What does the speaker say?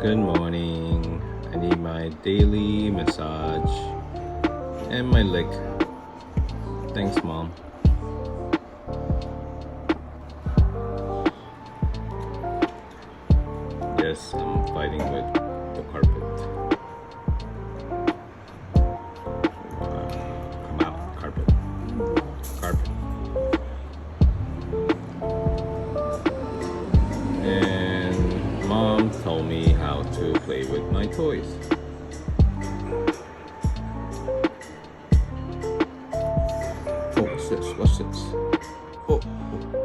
Good morning. I need my daily massage and my lick. Thanks, Mom. Yes, I'm fighting with the carpet. Come out, carpet. Carpet. And Mom told me how to play with my toys. Oh, what's this? What's this? Oh, oh.